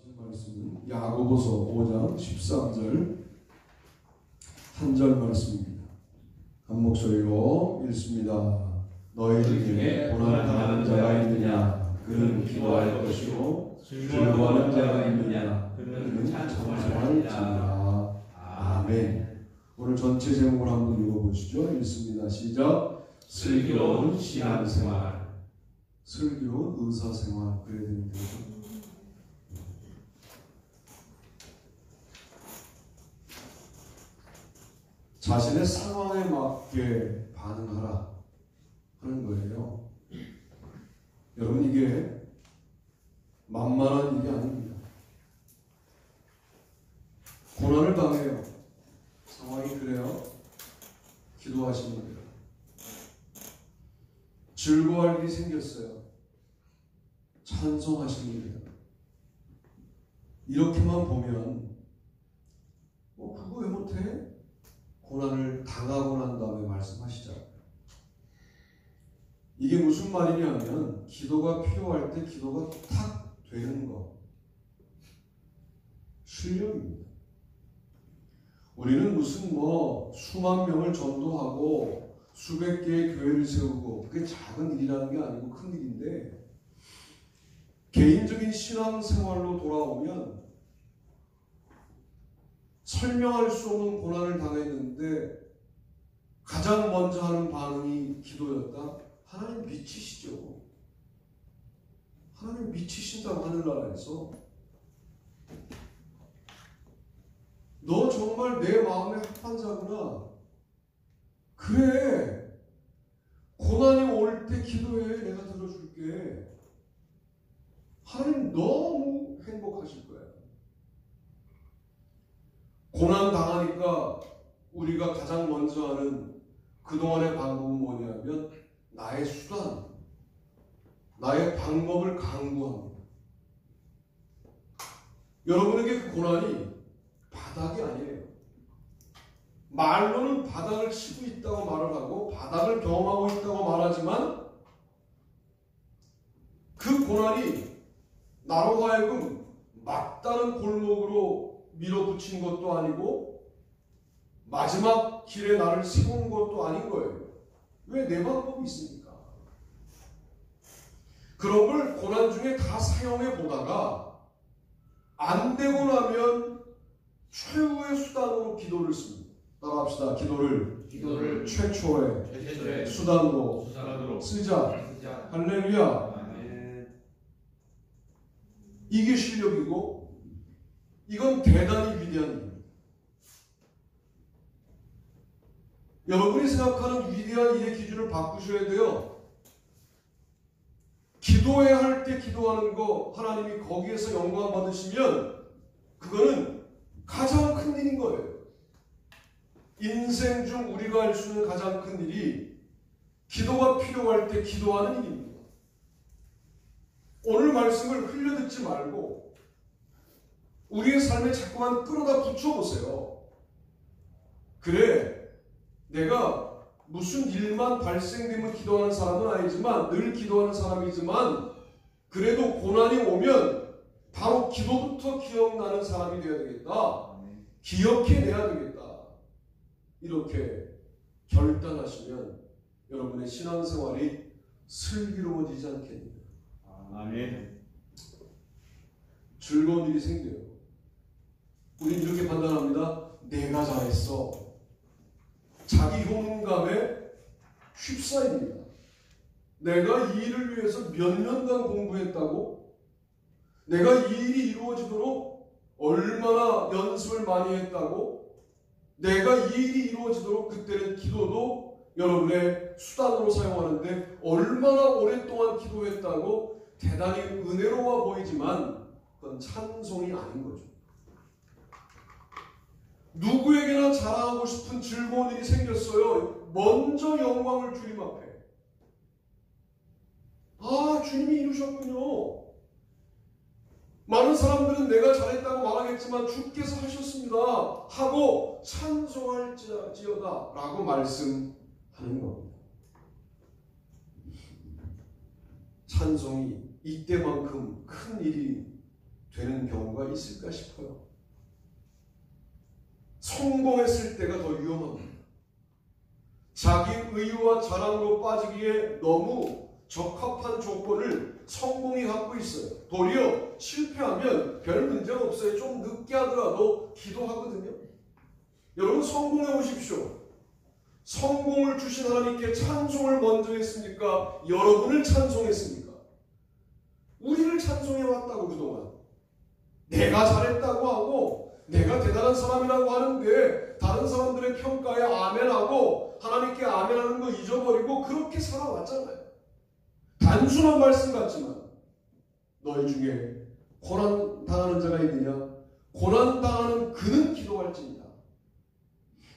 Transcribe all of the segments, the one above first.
하실 말씀은 야고보서 5장 13절 한 절 말씀입니다. 한 목소리로 읽습니다. 너희 중에 고난당하는 자가 있느냐? 그는 기도할 것이고 즐거워하는 자가 있느냐? 그는 찬송할지니라. 아멘. 오늘 전체 제목을 한번 읽어보시죠. 읽습니다. 시작. 슬기로운 신앙생활. 슬기로운 의사생활. 그래야 되는데 자신의 상황에 맞게 반응하라 하는 거예요. 여러분, 이게 만만한 일이 아닙니다. 고난을 당해요. 상황이 그래요. 기도하시면 돼요. 즐거워할 일이 생겼어요. 찬송하시면 돼요. 이렇게만 보면 그거 왜 못해? 고난을 당하고 난 다음에 말씀하시잖아요. 이게 무슨 말이냐면 기도가 필요할 때 기도가 탁 되는 거. 실력입니다. 우리는 무슨 수만 명을 전도하고 수백 개의 교회를 세우고 그게 작은 일이라는 게 아니고 큰 일인데 개인적인 신앙생활로 돌아오면 설명할 수 없는 고난을 당했는데 가장 먼저 하는 반응이 기도였다? 하나님 미치시죠. 하나님 미치신다고 하늘나라에서. 너 정말 내 마음에 합한 자구나. 그래. 고난이 올 때 기도해. 내가 들어줄게. 하나님 너무 행복하실 거예요. 고난 당하니까 우리가 가장 먼저 하는 그동안의 방법은 뭐냐면 나의 수단, 나의 방법을 강구합니다. 여러분에게 그 고난이 바닥이 아니에요. 말로는 바닥을 치고 있다고 말을 하고 바닥을 경험하고 있다고 말하지만 그 고난이 나로 하여금 막다른 골목으로 밀어붙인 것도 아니고 마지막 길에 나를 세운 것도 아닌 거예요. 왜? 내 방법이 있으니까. 그런 걸 고난 중에 다 사용해 보다가 안 되고 나면 최후의 수단으로 기도를 씁니다. 따라합시다. 기도를 최초의 수단으로 쓰자. 할렐루야. 이게 실력이고 이건 대단히 위대한 일입니다. 여러분이 생각하는 위대한 일의 기준을 바꾸셔야 돼요. 기도해야 할 때 기도하는 거 하나님이 거기에서 영광 받으시면 그거는 가장 큰 일인 거예요. 인생 중 우리가 할 수 있는 가장 큰 일이 기도가 필요할 때 기도하는 일입니다. 오늘 말씀을 흘려듣지 말고 우리의 삶에 자꾸만 끌어다 붙여보세요. 그래, 내가 무슨 일만 발생되면 기도하는 사람은 아니지만 늘 기도하는 사람이지만 그래도 고난이 오면 바로 기도부터 기억나는 사람이 되어야 되겠다. 기억해내야 되겠다. 이렇게 결단하시면 여러분의 신앙생활이 슬기로워지지 않겠습니까? 아멘. 즐거운 일이 생겨요. 우리는 이렇게 판단합니다. 내가 잘했어. 자기 효능감에 휩싸입니다. 내가 이 일을 위해서 몇 년간 공부했다고? 내가 이 일이 이루어지도록 얼마나 연습을 많이 했다고? 내가 이 일이 이루어지도록 그때는 기도도 여러분의 수단으로 사용하는데 얼마나 오랫동안 기도했다고? 대단히 은혜로워 보이지만 그건 찬송이 아닌 거죠. 누구에게나 자랑하고 싶은 즐거운 일이 생겼어요. 먼저 영광을 주님 앞에. 아, 주님이 이루셨군요. 많은 사람들은 내가 잘했다고 말하겠지만 주께서 하셨습니다 하고 찬송할지어다 라고 말씀하는 겁니다. 찬송이 이때만큼 큰 일이 되는 경우가 있을까 싶어요. 성공했을 때가 더 위험합니다. 자기 의유와 자랑으로 빠지기에 너무 적합한 조건을 성공이 갖고 있어요. 도리어 실패하면 별 문제가 없어요. 좀 늦게 하더라도 기도하거든요. 여러분 성공해 오십시오. 성공을 주신 하나님께 찬송을 먼저 했습니까? 여러분을 찬송했습니까? 우리를 찬송해 왔다고 그동안. 내가 잘했다고 하고 내가 대단한 사람이라고 하는데 다른 사람들의 평가에 아멘하고 하나님께 아멘하는 거 잊어버리고 그렇게 살아왔잖아요. 단순한 말씀 같지만 너희 중에 고난당하는 자가 있느냐? 고난당하는 그는 기도할지니라.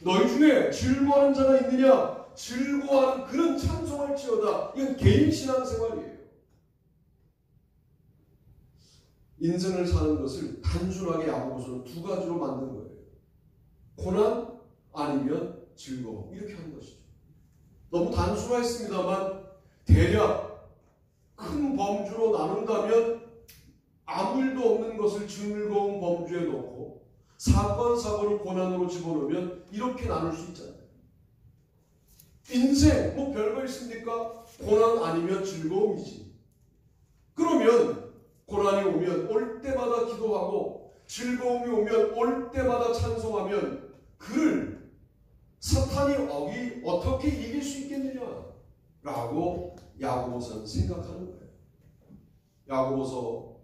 너희 중에 즐거워하는 자가 있느냐? 즐거워하는 그는 찬송할지어다. 이건 개인 신앙생활이에요. 인생을 사는 것을 단순하게 야고보서는 두 가지로 만든 거예요. 고난 아니면 즐거움. 이렇게 하는 것이죠. 너무 단순화했습니다만 대략 큰 범주로 나눈다면 아무 일도 없는 것을 즐거운 범주에 놓고 사건 사고를 고난으로 집어넣으면 이렇게 나눌 수 있잖아요. 인생 뭐 별거 있습니까? 고난 아니면 즐거움이지. 그러면 고난이 오면 올 때마다 기도하고 즐거움이 오면 올 때마다 찬송하면 그를 사탄이 어떻게 이길 수 있겠느냐라고 야고보서는 생각하는 거예요. 야고보서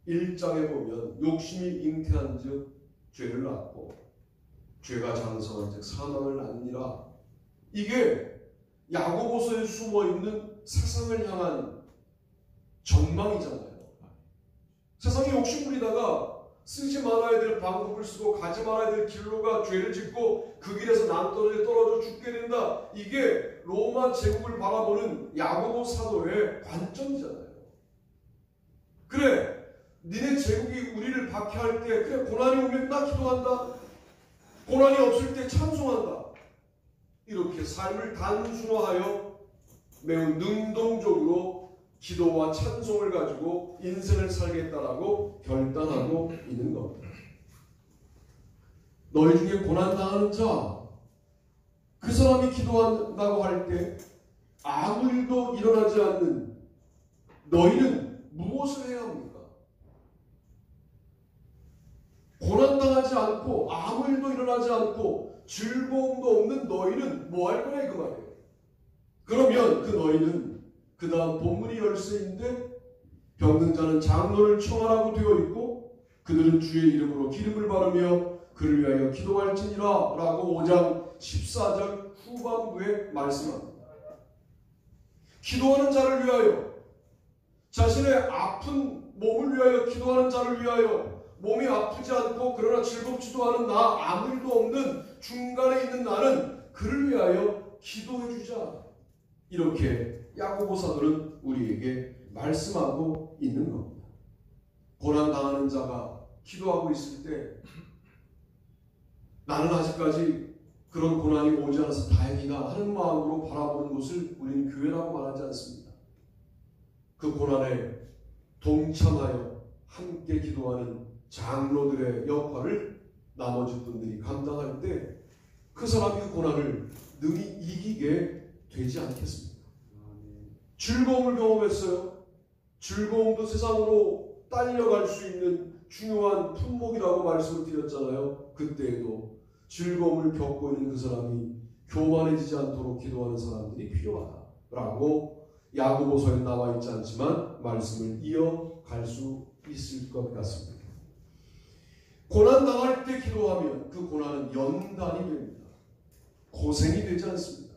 1장에 보면 욕심이 잉태한 즉 죄를 낳고 죄가 장성한 즉 사망을 낳느니라. 이게 야고보서에 숨어있는 세상을 향한 전망이잖아요. 세상에 욕심 부리다가 쓰지 말아야 될 방법을 쓰고 가지 말아야 될 길로가 죄를 짓고 그 길에서 낭떠러지에 떨어져 죽게 된다. 이게 로마 제국을 바라보는 야고보 사도의 관점이잖아요. 그래, 니네 제국이 우리를 박해할 때 그래 고난이 오면 나 기도한다. 고난이 없을 때 찬송한다. 이렇게 삶을 단순화하여 매우 능동적으로 기도와 찬송을 가지고 인생을 살겠다라고 결단하고 있는 겁니다. 너희 중에 고난당하는 자, 그 사람이 기도한다고 할 때 아무 일도 일어나지 않는 너희는 무엇을 해야 합니까? 고난당하지 않고 아무 일도 일어나지 않고 즐거움도 없는 너희는 뭐 할 거냐 그 말이에요. 그러면 그 너희는 그 다음 본문이 열쇠인데 병든 자는 장로를 청하라고 되어 있고 그들은 주의 이름으로 기름을 바르며 그를 위하여 기도할지니라 라고 5장 14절 후반부에 말씀합니다. 기도하는 자를 위하여, 자신의 아픈 몸을 위하여 기도하는 자를 위하여, 몸이 아프지 않고 그러나 즐겁지도 않은 나, 아무 일도 없는 중간에 있는 나는 그를 위하여 기도해 주자. 이렇게 야고보 사도는 우리에게 말씀하고 있는 겁니다. 고난당하는 자가 기도하고 있을 때 나는 아직까지 그런 고난이 오지 않아서 다행이다 하는 마음으로 바라보는 것을 우리는 교회라고 말하지 않습니다. 그 고난에 동참하여 함께 기도하는 장로들의 역할을 나머지 분들이 감당할 때 그 사람이 그 고난을 능히 이기게 되지 않겠습니까? 즐거움을 경험했어요. 즐거움도 세상으로 딸려갈 수 있는 중요한 품목이라고 말씀을 드렸잖아요. 그때에도 즐거움을 겪고 있는 그 사람이 교만해지지 않도록 기도하는 사람들이 필요하다라고 야고보서에 나와 있지 않지만 말씀을 이어갈 수 있을 것 같습니다. 고난당할 때 기도하면 그 고난은 연단이 됩니다. 고생이 되지 않습니다.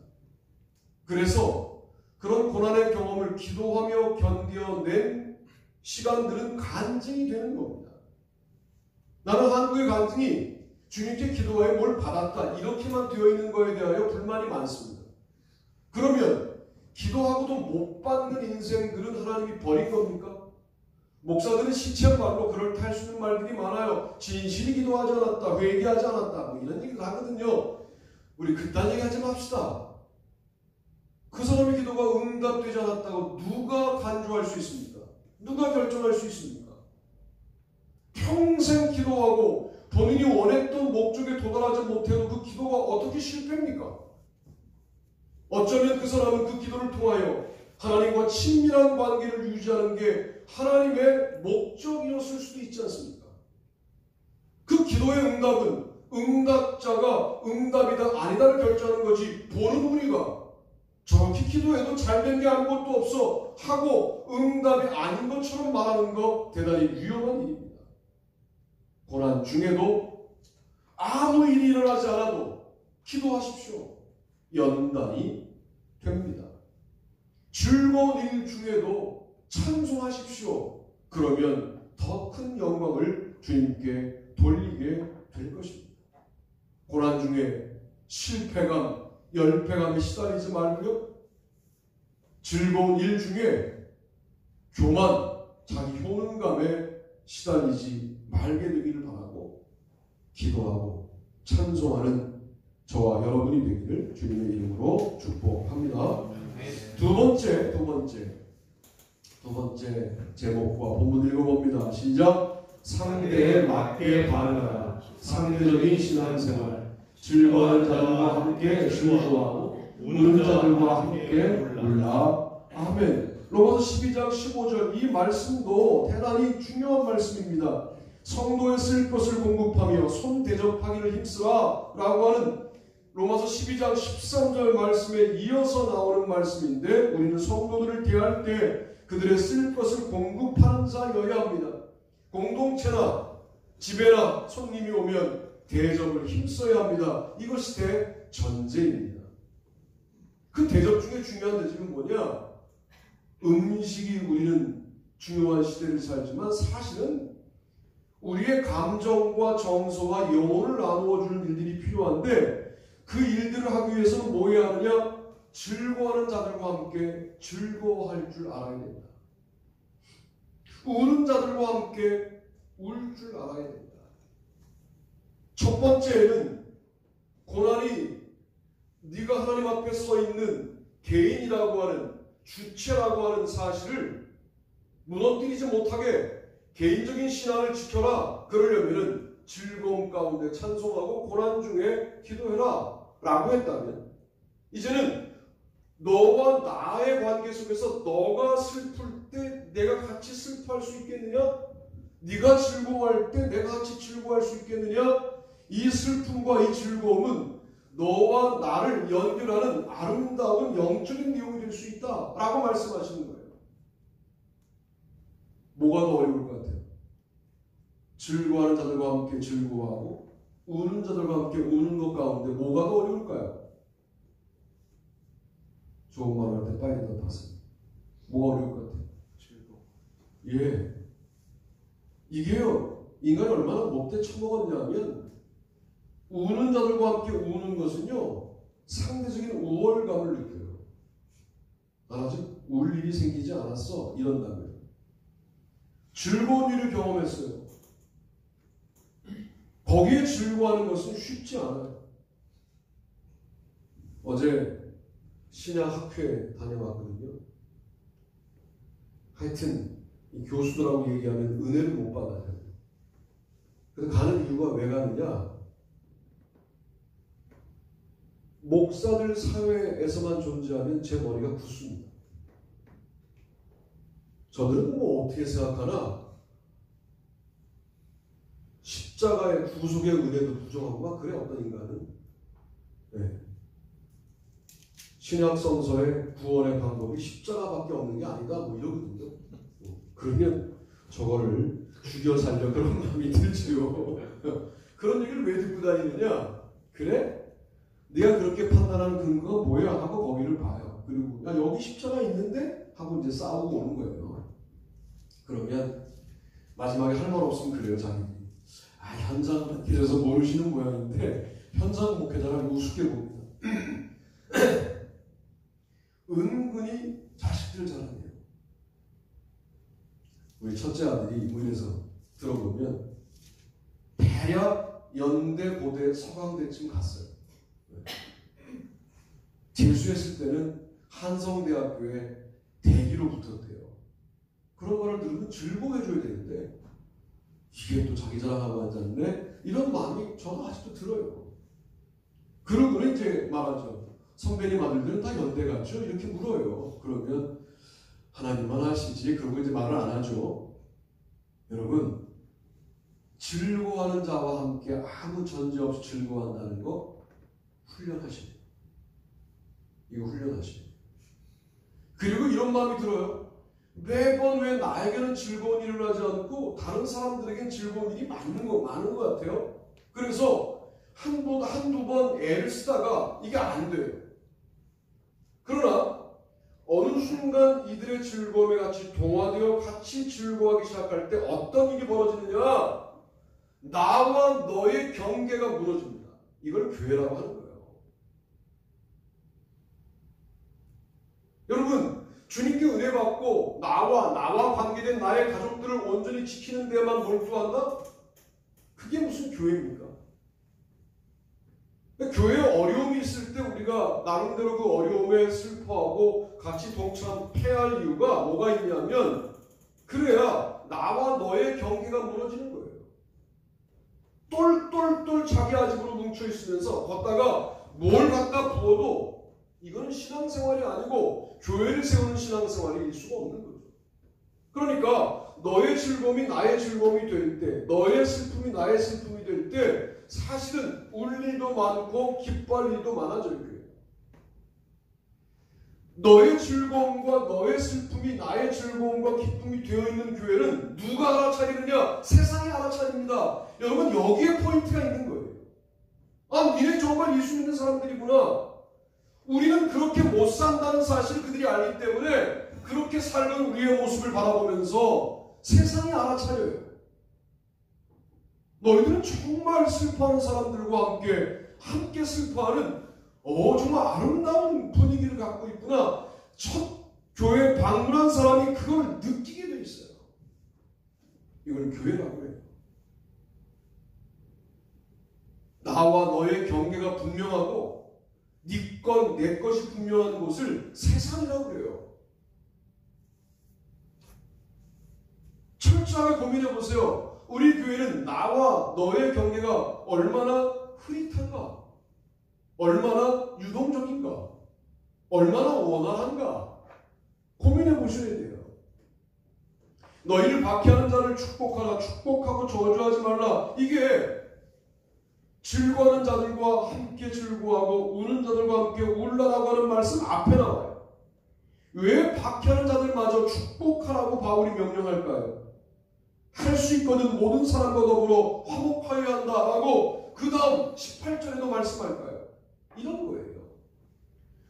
그래서 그런 고난의 경험을 기도하며 견뎌낸 시간들은 간증이 되는 겁니다. 나는 한국의 간증이 주님께 기도하여 뭘 받았다 이렇게만 되어 있는 것에 대하여 불만이 많습니다. 그러면 기도하고도 못 받는 인생들은 하나님이 버린 겁니까? 목사들은 시체 말로 그럴 때 할 수 있는 말들이 많아요. 진실이 기도하지 않았다, 회개하지 않았다, 뭐 이런 얘기를 하거든요. 우리 그딴 얘기 하지 맙시다. 그 사람의 기도가 응답되지 않았다고 누가 간주할 수 있습니까? 누가 결정할 수 있습니까? 평생 기도하고 본인이 원했던 목적에 도달하지 못해도 그 기도가 어떻게 실패입니까? 어쩌면 그 사람은 그 기도를 통하여 하나님과 친밀한 관계를 유지하는 게 하나님의 목적이었을 수도 있지 않습니까? 그 기도의 응답은 응답자가 응답이다 아니다를 결정하는 거지, 보는 우리가 저렇게 기도해도 잘된 게 아무것도 없어 하고 응답이 아닌 것처럼 말하는 거 대단히 위험한 일입니다. 고난 중에도 아무 일이 일어나지 않아도 기도하십시오. 연단이 됩니다. 즐거운 일 중에도 찬송하십시오. 그러면 더 큰 영광을 주님께 돌리게 될 것입니다. 고난 중에 실패감, 열패감에 시달리지 말고요. 즐거운 일 중에 교만, 자기 효능감에 시달리지 말게 되기를 바라고 기도하고 찬송하는 저와 여러분이 되기를 주님의 이름으로 축복합니다. 두 번째 제목과 본문 읽어봅니다. 시작. 상대에 맞게 반응하라. 상대적인 신앙생활. 즐거운 자들과 함께 즐거워하고 우는 자들과 함께 울라. 아멘. 로마서 12장 15절 이 말씀도 대단히 중요한 말씀입니다. 성도의 쓸 것을 공급하며 손 대접하기를 힘쓰라 라고 하는 로마서 12장 13절 말씀에 이어서 나오는 말씀인데, 우리는 성도들을 대할 때 그들의 쓸 것을 공급하는 자여야 합니다. 공동체나 집에나 손님이 오면 대접을 힘써야 합니다. 이것이 대전제입니다. 그 대접 중에 중요한 대접이 뭐냐? 음식이 우리는 중요한 시대를 살지만 사실은 우리의 감정과 정서와 영혼을 나누어 주는 일들이 필요한데, 그 일들을 하기 위해서는 뭐 해야 하느냐? 즐거워하는 자들과 함께 즐거워할 줄 알아야 된다. 우는 자들과 함께 울 줄 알아야 된다. 첫 번째는 고난이 네가 하나님 앞에 서 있는 개인이라고 하는, 주체라고 하는 사실을 무너뜨리지 못하게 개인적인 신앙을 지켜라. 그러려면 즐거움 가운데 찬송하고 고난 중에 기도해라 라고 했다면, 이제는 너와 나의 관계 속에서 너가 슬플 때 내가 같이 슬퍼할 수 있겠느냐? 네가 즐거워할 때 내가 같이 즐거워할 수 있겠느냐? 이 슬픔과 이 즐거움은 너와 나를 연결하는 아름다운 영적인 내용이 될 수 있다 라고 말씀하시는 거예요. 뭐가 더 어려울 것 같아요? 즐거워하는 자들과 함께 즐거워하고 우는 자들과 함께 우는 것 가운데 뭐가 더 어려울까요? 좋은 말을 할 때 빨리 대답하세요. 뭐가 어려울 것 같아요? 즐거워. 예. 이게요, 인간이 얼마나 못돼 처먹었냐면, 우는 자들과 함께 우는 것은요, 상대적인 우월감을 느껴요. 난 아직 울 일이 생기지 않았어. 이런다면. 즐거운 일을 경험했어요. 거기에 즐거워하는 것은 쉽지 않아요. 어제 신약학회에 다녀왔거든요. 하여튼 이 교수들하고 얘기하면 은혜를 못 받아요. 그래서 가는 이유가 왜 가느냐? 목사들 사회에서만 존재하면 제 머리가 굳습니다. 저들은 뭐 어떻게 생각하나? 십자가의 구속의 은혜도 부정하고 막 그래, 어떤 인간은. 네. 신약성서의 구원의 방법이 십자가밖에 없는 게 아니다 뭐 이러거든요. 그러면 저거를 죽여 살려 그런 마음이 들지요. 그런 얘기를 왜 듣고 다니느냐? 그래? 네가 그렇게 판단하는 근거가 뭐야? 하고 거기를 봐요. 그리고 야, 여기 십자가 있는데? 하고 이제 싸우고 오는 거예요. 그러면 마지막에 할 말 없으면 그래요, 자기들이. 현장 그래서 모르시는 모양인데 현장 목회자를 우습게 봅니다. 은근히 자식들 자랑해요. 우리 첫째 아들이 이문에서 들어보면 대략 연대, 고대, 서강대쯤 갔어요. 재수했을 때는 한성대학교에 대기로 붙었대요. 그런 말을 들으면 즐거워해줘야 되는데 이게 또 자기 자랑하고 앉았네? 이런 마음이 저도 아직도 들어요. 그러고는 이제 말하죠. 선배님 아들들은 다 연대 갔죠? 이렇게 물어요. 그러면 하나님만 하시지. 그러고 이제 말을 안 하죠. 여러분, 즐거워하는 자와 함께 아무 전제 없이 즐거워한다는 거 훈련하시네요. 이거 훈련하시네요. 그리고 이런 마음이 들어요. 매번 왜 나에게는 즐거운 일을 하지 않고 다른 사람들에겐 즐거운 일이 많은 것 같아요. 그래서 한두 번 애를 쓰다가 이게 안 돼요. 그러나 어느 순간 이들의 즐거움에 같이 동화되어 같이 즐거워하기 시작할 때 어떤 일이 벌어지느냐? 나와 너의 경계가 무너집니다. 이걸 교회라고 하는 거예요. 여러분, 주님께 은혜 받고 나와 관계된 나의 가족들을 온전히 지키는 데만 몰두한다? 그게 무슨 교회입니까? 교회에 어려움이 있을 때 우리가 나름대로 그 어려움에 슬퍼하고 같이 동참해야 할 이유가 뭐가 있냐면, 그래야 나와 너의 경계가 무너지는 거예요. 똘똘똘 자기 아집으로 뭉쳐있으면서 걷다가 뭘 갖다 부어도 이건 신앙생활이 아니고 교회를 세우는 신앙생활일 수가 없는 거죠. 그러니까 너의 즐거움이 나의 즐거움이 될 때, 너의 슬픔이 나의 슬픔이 될 때 사실은 울 일도 많고 기뻐할 일도 많아져요. 너의 즐거움과 너의 슬픔이 나의 즐거움과 기쁨이 되어 있는 교회는 누가 알아차리느냐? 세상이 알아차립니다. 여러분, 여기에 포인트가 있는 거예요. 아, 니네 정말 예수 믿는 사람들이구나. 우리는 그렇게 못 산다는 사실을 그들이 알기 때문에 그렇게 살던 우리의 모습을 바라보면서 세상이 알아차려요. 너희들은 정말 슬퍼하는 사람들과 함께 슬퍼하는 정말 아름다운 분위기를 갖고 있구나. 첫 교회 방문한 사람이 그걸 느끼게 돼 있어요. 이걸 교회라고 해요. 나와 너의 경계가 분명하고 네 것, 내 것이 분명한 곳을 세상이라고 그래요. 철저하게 고민해 보세요. 우리 교회는 나와 너의 경계가 얼마나 흐릿한가? 얼마나 유동적인가? 얼마나 원활한가? 고민해 보셔야 돼요. 너희를 박해하는 자를 축복하라. 축복하고 저주하지 말라. 이게 즐거워하는 자들과 함께 즐거워하고 우는 자들과 함께 울라라고 하는 말씀 앞에 나와요. 왜 박해하는 자들마저 축복하라고 바울이 명령할까요? 할 수 있거든 모든 사람과 더불어 화목하여야 한다라고 그 다음 18절에도 말씀할까요? 이런 거예요.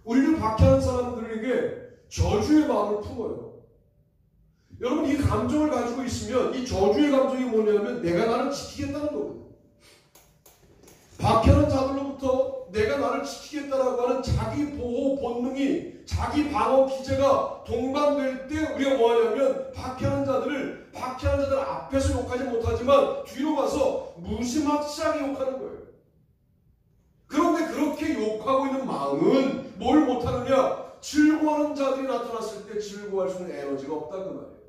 우리를 박해하는 사람들에게 저주의 마음을 품어요. 여러분, 이 감정을 가지고 있으면 이 저주의 감정이 뭐냐면 내가 나를 지키겠다는 거거든요. 박해하는 자들로부터 내가 나를 지키겠다라고 하는 자기 보호 본능이, 자기 방어 기제가 동반될 때 우리가 뭐하냐면 박해하는 자들 앞에서 욕하지 못하지만 뒤로 가서 무지막지하게 욕하는 거예요. 그런데 그렇게 욕하고 있는 마음은 뭘 못하느냐? 즐거워하는 자들이 나타났을 때 즐거워할 수 있는 에너지가 없다 그 말이에요.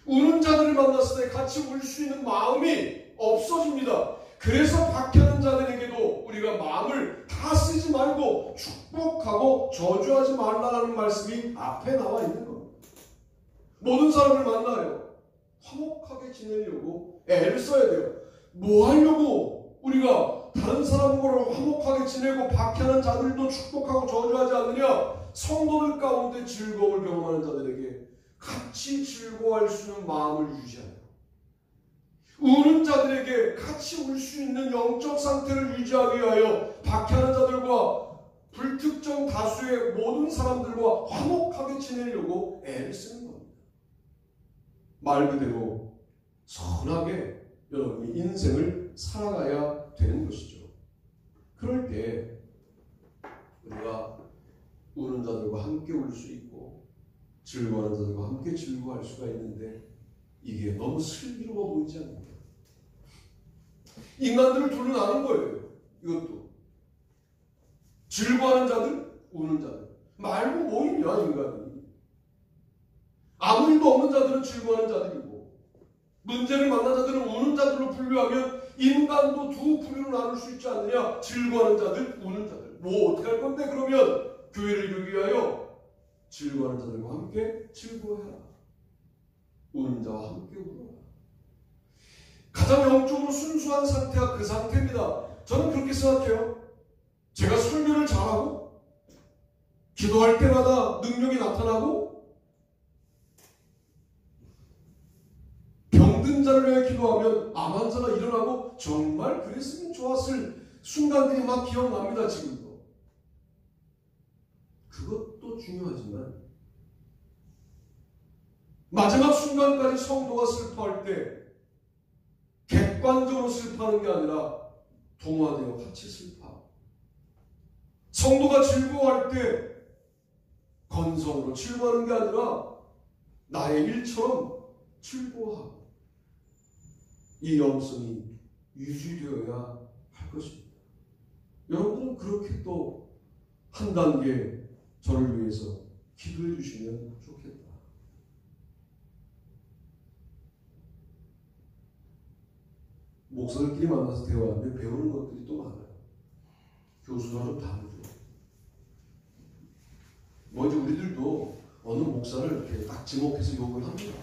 우는 자들을 만났을 때 같이 울 수 있는 마음이 없어집니다. 그래서 박해하는 자들에게도 우리가 마음을 다 쓰지 말고 축복하고 저주하지 말라는 말씀이 앞에 나와 있는 겁니다. 모든 사람을 만나요. 화목하게 지내려고 애를 써야 돼요. 뭐 하려고 우리가 다른 사람과 화목하게 지내고 박해하는 자들도 축복하고 저주하지 않느냐? 성도들 가운데 즐거움을 경험하는 자들에게 같이 즐거워할 수 있는 마음을 유지하는, 우는 자들에게 같이 울 수 있는 영적 상태를 유지하기 위하여 박해하는 자들과 불특정 다수의 모든 사람들과 화목하게 지내려고 애를 쓰는 겁니다. 말 그대로 선하게 여러분이 인생을 살아가야 되는 것이죠. 그럴 때 우리가 우는 자들과 함께 울 수 있고 즐거워하는 자들과 함께 즐거워할 수가 있는데 이게 너무 슬기로워 보이지 않습니까? 인간들을 둘로 나눈 거예요. 이것도 즐거워하는 자들, 우는 자들. 말고 뭐 있냐 인간이. 아무 일도 없는 자들은 즐거워하는 자들이고 문제를 만난 자들은 우는 자들로 분류하면 인간도 두 부류로 나눌 수 있지 않느냐? 즐거워하는 자들, 우는 자들. 뭐 어떻게 할 건데? 그러면 교회를 이루기 위하여 즐거워하는 자들과 함께 즐거워해라. 우는 자와 함께 울어라. 가장 영적으로 순수한 상태가 그 상태입니다. 저는 그렇게 생각해요. 제가 설교를 잘하고 기도할 때마다 능력이 나타나고 병든 자를 위해 기도하면 암 환자가 일어나고 정말 그랬으면 좋았을 순간들이 막 기억납니다. 지금도. 그것도 중요하지만 마지막 순간까지 성도가 슬퍼할 때 객관적으로 슬퍼하는 게 아니라 동화되어 같이 슬퍼하고, 성도가 즐거워할 때 건성으로 즐거워하는 게 아니라 나의 일처럼 즐거워하고, 이 영성이 유지되어야 할 것입니다. 여러분은 그렇게 또 한 단계 저를 위해서 기도해 주시면 좋겠다. 목사들끼리 만나서 대화하는데 배우는 것들이 또 많아요. 교수가 좀 다르죠. 뭐 이제 우리들도 어느 목사를 이렇게 딱 지목해서 욕을 합니다.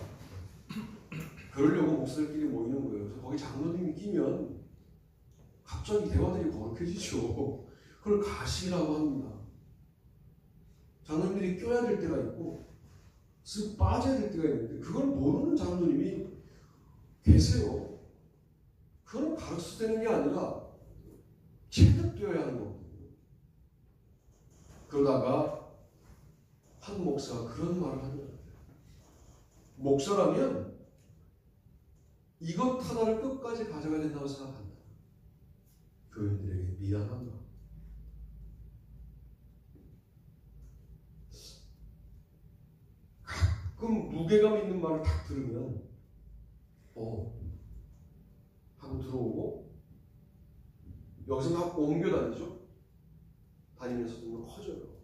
그러려고 목사들끼리 모이는 거예요. 그래서 거기 장로님이 끼면 갑자기 대화들이 거룩해지죠. 그걸 가시라고 합니다. 장로님들이 껴야 될 때가 있고 쓱 빠져야 될 때가 있는데 그걸 모르는 장로님이 계세요. 그건 가르쳐 되는 게 아니라 체득되어야 하는 거거든요. 그러다가 한 목사가 그런 말을 하더라고요. 목사라면 이것 하나를 끝까지 가져가야 된다고 생각한다. 교인들에게 미안한 마음. 가끔 무게감 있는 말을 딱 들으면 하고 들어오고 여기서 막 옮겨 다니죠. 다니면서 좀 커져요.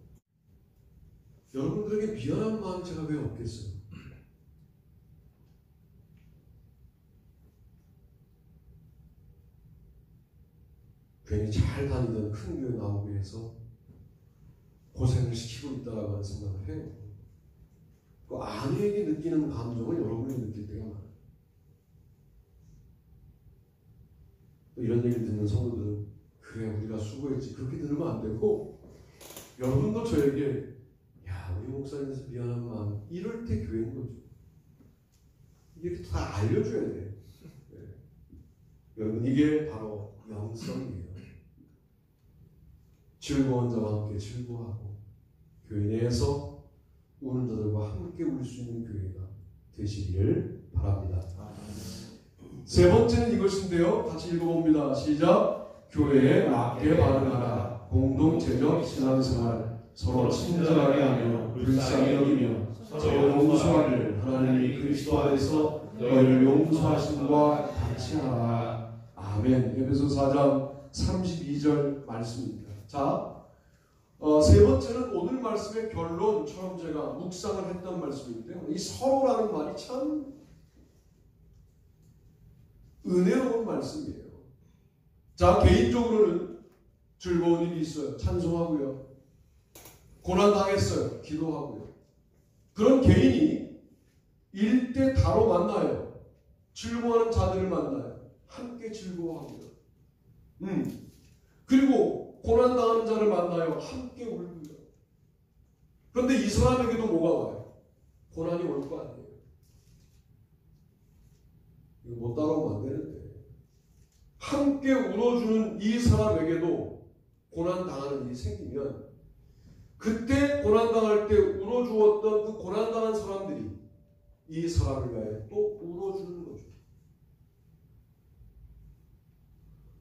여러분들에게 미안한 마음 제가 왜 없겠어요? 괜히 잘 다니던 큰 교회 나오기 위해서 고생을 시키고 있다라고 하는 생각을 해요. 그 아내에게 느끼는 감정을 여러분이 느낄 때가 많아요. 또 이런 얘기를 듣는 성도들은 그래 우리가 수고했지 그렇게 들으면 안 되고 여러분도 저에게 야 우리 목사님에서 미안한 마음 이럴 때 교회인 거죠. 이게 다 알려줘야 돼. 네. 여러분 이게 바로 영성이에요. 즐거운 자와 함께 즐거워하고 교회 내에서 우는 자들과 함께 울 수 있는 교회가 되시기를 바랍니다. 세 번째는 이것인데요. 같이 읽어봅니다. 시작. 교회에 맞게 반응하라. 공동체적 신앙생활 서로 친절하게 하며 불쌍히 여기며 서로 용서하기를 하나님이 그리스도 안에서 너희를 용서하심과 같이 하라. 아멘. 에베소 4장 32절 말씀입니다. 자, 세 번째는 오늘 말씀의 결론처럼 제가 묵상을 했던 말씀인데요. 이 서로라는 말이 참 은혜로운 말씀이에요. 자, 개인적으로는 즐거운 일이 있어요. 찬송하고요. 고난당했어요. 기도하고요. 그런 개인이 일대 다로 만나요. 즐거워하는 자들을 만나요. 함께 즐거워하고요. 그리고 고난당하는 자를 만나요. 함께 울고요. 그런데 이 사람에게도 뭐가 와요? 고난이 올 거 아니에요. 이거 못 따라오면 안 되는데. 함께 울어주는 이 사람에게도 고난당하는 일이 생기면 그때 고난당할 때 울어주었던 그 고난당한 사람들이 이 사람을 위하여 또 울어주는 거죠.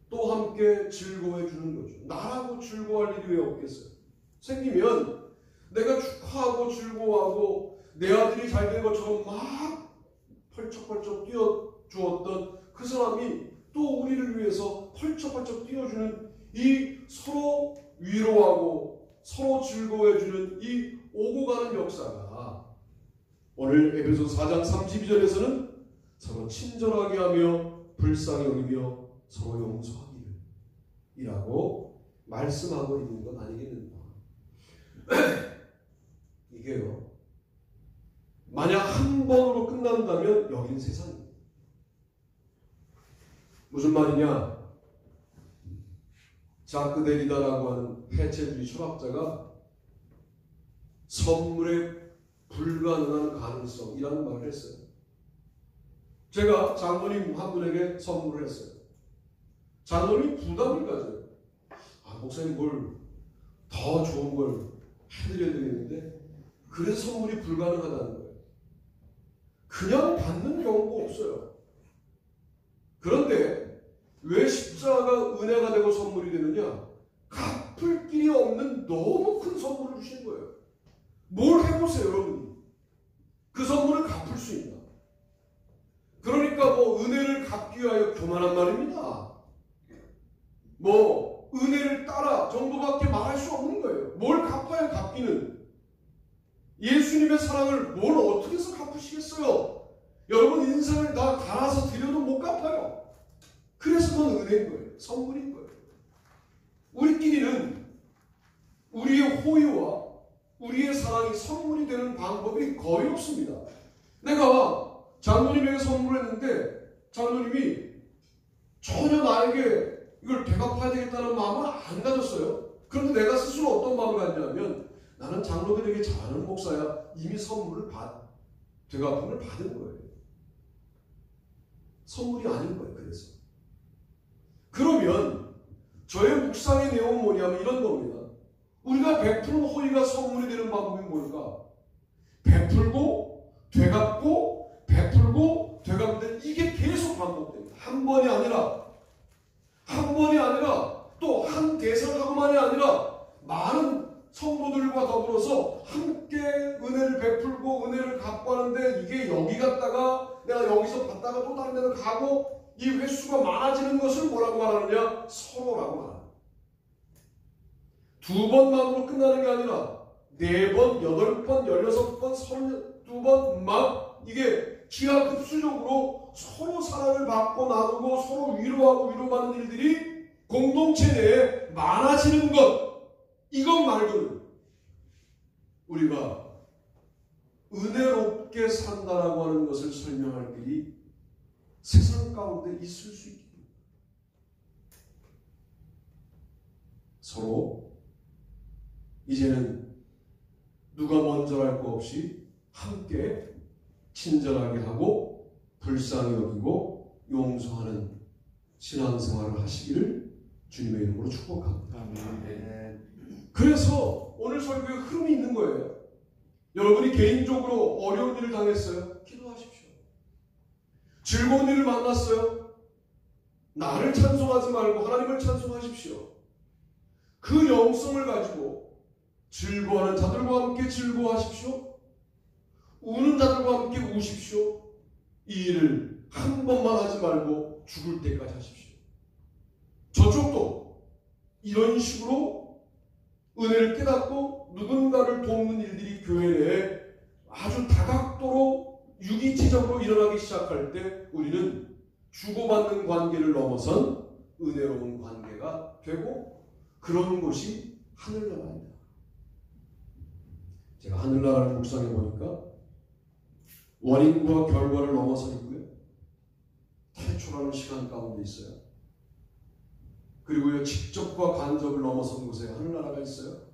또 함께 즐거워해 주는 거죠. 나라고 즐거워할 일이 왜 없겠어요? 생기면 내가 축하하고 즐거워하고 내 아들이 잘 된 것처럼 막 펄쩍펄쩍 뛰어주었던 그 사람이 또 우리를 위해서 펄쩍펄쩍 뛰어주는 이 서로 위로하고 서로 즐거워해주는 이 오고 가는 역사가 오늘 에베소 4장 32절에서는 서로 친절하게 하며 불쌍히 여기며 서로 용서하기를 이라고 말씀하고 있는 것 아니겠는가. 이게요, 만약 한 번으로 끝난다면 여긴 세상입니다. 무슨 말이냐? 자크 데리다라고 하는 폐체주의 철학자가 선물의 불가능한 가능성이라는 말을 했어요. 제가 장로님 한 분에게 선물을 했어요. 장로님이 부담을 가져요. 목사님 뭘 더 좋은 걸 해드려야 되겠는데 그래서 선물이 불가능하다는 거예요. 그냥 받는 경우가 없어요. 그런데 왜 십자가가 은혜가 되고 선물이 되느냐? 갚을 길이 없는 너무 큰 선물을 주신 거예요. 뭘 해보세요, 여러분이. 그 선물을 갚을 수 있나? 그러니까 뭐 은혜를 갚기 위하여 교만한 말입니다. 뭐 은혜를 따라 정도밖에 말할 수 없는 거예요. 뭘 갚아야 갚기는. 예수님의 사랑을 뭘 어떻게 해서 갚으시겠어요? 여러분 인생을 다 갈아서 드려도 못 갚아요. 그래서 그건 은혜인 거예요. 선물인 거예요. 우리끼리는 우리의 호의와 우리의 사랑이 선물이 되는 방법이 거의 없습니다. 내가 장로님에게 선물을 했는데 장로님이 전혀 나에게 이걸 되갚아야 되겠다는 마음을 안 가졌어요. 그런데 내가 스스로 어떤 마음을 갖냐면 나는 장로들에게 잘하는 목사야. 이미 선물을 되갚음을 받은 거예요. 선물이 아닌 거예요. 그래서 그러면 저의 묵상의 내용은 뭐냐면 이런 겁니다. 우리가 베푸는 호의가 선물이 되는 방법이 뭘까? 베풀고 되갚고 베풀고 되갚는 이게 계속 반복됩니다. 한 번이 아니라 또 한 대상하고만이 아니라 많은 성도들과 더불어서 함께 은혜를 베풀고 은혜를 갚고 하는데 이게 여기 갔다가 내가 여기서 받다가 또 다른 데로 가고 이 횟수가 많아지는 것을 뭐라고 말하느냐? 서로라고 말합니다. 두 번만으로 끝나는 게 아니라 4번, 8번, 16번, 32번 막 이게 기하급수적으로 서로 사랑을 받고 나누고 서로 위로하고 위로받는 일들이 공동체 내에 많아지는 것, 이것 말고는 우리가 은혜롭게 산다라고 하는 것을 설명할 길이 세상 가운데 있을 수 있습니다. 서로 이제는 누가 먼저 할 거 없이 함께 친절하게 하고 불쌍히 여기고 용서하는 신앙생활을 하시기를 주님의 이름으로 축복합니다. 아멘. 그래서 오늘 설교에 흐름이 있는 거예요. 여러분이 개인적으로 어려운 일을 당했어요. 기도하십시오. 즐거운 일을 만났어요. 나를 찬송하지 말고 하나님을 찬송하십시오. 그 영성을 가지고 즐거워하는 자들과 함께 즐거워하십시오. 우는 자들과 함께 우십시오. 이 일을 한 번만 하지 말고 죽을 때까지 하십시오. 저쪽도 이런 식으로 은혜를 깨닫고 누군가를 돕는 일들이 교회 내에 아주 다각도로 유기체적으로 일어나기 시작할 때 우리는 주고받는 관계를 넘어선 은혜로운 관계가 되고 그런 곳이 하늘나라입니다. 제가 하늘나라를 묵상해 보니까 원인과 결과를 넘어서 있고요. 태초라는 시간 가운데 있어요. 그리고요, 직접과 간접을 넘어선 곳에 하늘나라가 있어요.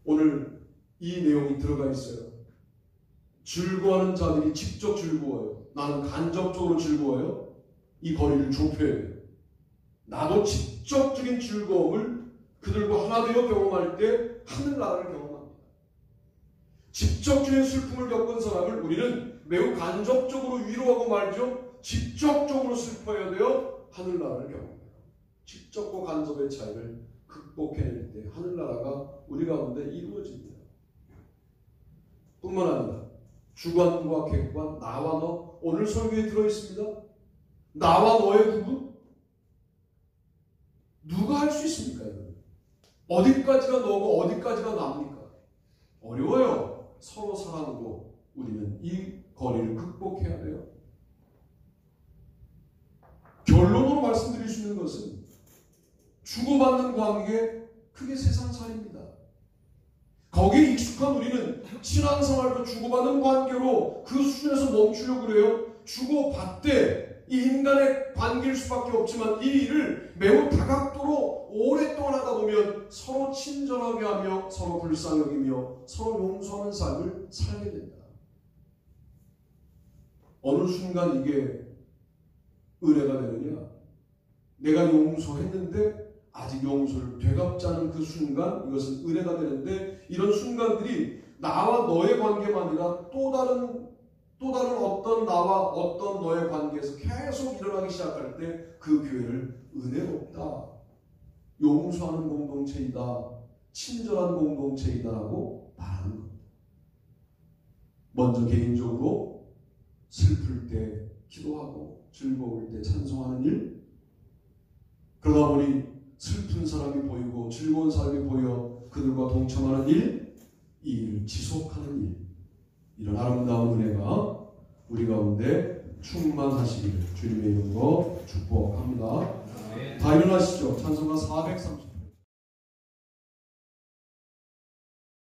오늘 이 내용이 들어가 있어요. 즐거워하는 자들이 직접 즐거워요. 나는 간접적으로 즐거워요. 이 거리를 좁혀야 돼요. 나도 직접적인 즐거움을 그들과 하나 되어 경험할 때 하늘나라를 경험합니다. 직접적인 슬픔을 겪은 사람을 우리는 매우 간접적으로 위로하고 말죠. 직접적으로 슬퍼야 돼요. 하늘나라를 경험합니다. 직접과 간접의 차이를 극복해낼 때 하늘나라가 우리 가운데 이루어집니다. 뿐만 아니라 주관과 객관, 나와 너, 오늘 설교에 들어있습니다. 나와 너의 구분? 누가 할 수 있습니까? 어디까지가 너고 어디까지가 나입니까? 어려워요. 서로 사랑으로 우리는 이 거리를 극복해야 돼요. 결론으로 말씀드릴 수 있는 것은 주고받는 관계, 그게 세상살이입니다. 거기에 익숙한 우리는 신앙생활도 주고받는 관계로 그 수준에서 멈추려고 그래요. 주고받되 이 인간의 관계일 수밖에 없지만 이 일을 매우 다각도로 오랫동안 하다 보면 서로 친절하게 하며 서로 불쌍히 여기며 서로 용서하는 삶을 살게 된다. 어느 순간 이게 은혜가 되느냐? 내가 용서했는데 아직 용서를 되갚지 않은 그 순간 이것은 은혜가 되는데, 이런 순간들이 나와 너의 관계가 아니라 또 다른 어떤 나와 어떤 너의 관계에서 계속 일어나기 시작할 때 그 교회를 은혜롭다, 용서하는 공동체이다, 친절한 공동체이다라고 말하는 겁니다. 먼저 개인적으로 슬플 때 기도하고 즐거울 때 찬송하는 일, 그러다 보니 슬픈 사람이 보이고 즐거운 사람이 보여 그들과 동참하는 일, 이 일을 지속하는 일, 이런 아름다운 은혜가 우리 가운데 충만하시기를 주님의 이름으로 축복합니다. 다 일어나시죠. 찬송가 430.